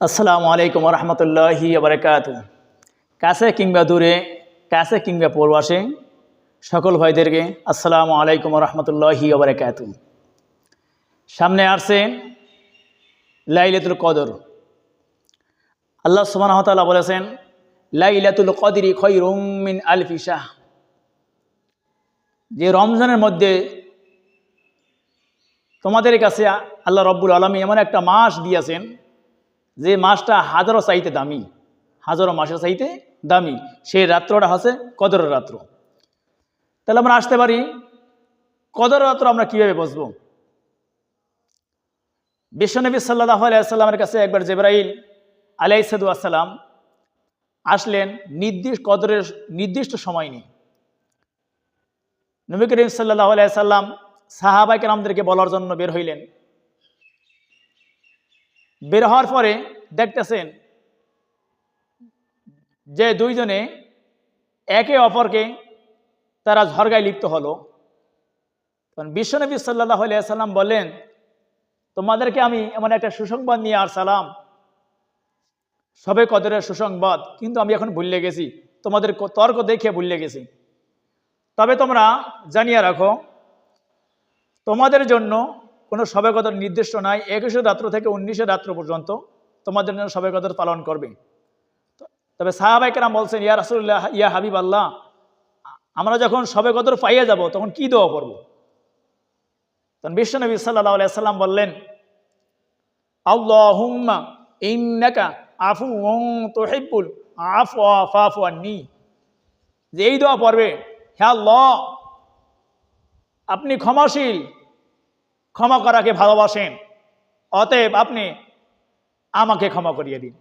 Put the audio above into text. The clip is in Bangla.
আসসালামু আলাইকুম রহমতুল্লাহি বারাকাতুহু। কাছে কিংবা দূরে, কাছে কিংবা প্রবাসে সকল ভাইদেরকে আসসালামু আলাইকুম রহমতুল্লাহি বারাকাতুহু। সামনে আসছে লাইলাতুল কদর। আল্লাহ সুবহানাহু ওয়া তাআলা বলেছেন, লাইলাতুল কদরি খায়রুম মিন আলফি শাহর। যে রমজানের মধ্যে তোমাদের কাছে আল্লাহ রব্বুল আলামিন এমন একটা মাস দিয়েছেন যে মাসটা হাজারো চাইতে দামি, হাজারো মাসের চাইতে দামি। সেই রাত্রটা হচ্ছে কদরের রাত্র। তাহলে আমরা আসতে পারি কদরের রাত্র আমরা কীভাবে বসবো। বিশ্বনবী সাল্লাল্লাহু আলাইহি ওয়াসাল্লামের কাছে একবার জিবরাইল আলাইহিস সালাম আসলেন কদরের নির্দিষ্ট সময় নিয়ে। নবী করিম সাল্লাল্লাহু আলাইহি ওয়াসাল্লাম সাহাবায়ে কেরামদেরকে বলার জন্য বের হইলেন। বের হওয়ার পরে দেখতেছেন যে দুইজনে একে অপরকে তারা ঝরগায় লিপ্ত হলো। তখন বিশ্বনবী সাল্লাল্লাহু আলাইহি ওয়াসাল্লাম বললেন, তোমাদেরকে আমি এমন একটা সুসংবাদ নিয়ে আসলাম, সবে কদরের সুসংবাদ, কিন্তু আমি এখন ভুলে গেছি, তোমাদের তর্ক দেখে ভুলে গেছি। তবে তোমরা জানিয়ে রাখো, তোমাদের জন্য কোনো সবে কদর নির্দিষ্ট নাই। 21 রাত্র থেকে 19 রাত্র পর্যন্ত তোমাদের জন্য সবে কদর পালন করবে। তবে সাহাবায়ে কেরাম বলছেন, ইয়া রাসূলুল্লাহ, ইয়া হাবিব আল্লাহ, আমরা যখন সবে কদর পাইয়ে যাব তখন কি দোয়া করব? তখন বিশ্বনবী সাল্লাল্লাহু আলাইহি ওয়াসাল্লাম বললেন, আল্লাহুম্মা ইন্নাকা আফুউন তুহিব্বুল আফওয়া ফাফু আন্নী। যে এই দোয়া পড়বে, হে আল্লাহ, আপনি ক্ষমাশীল, ক্ষমা করাকে ভালোবাসেন, অতএব আপনি আমাকে ক্ষমা করিয়ে দিন।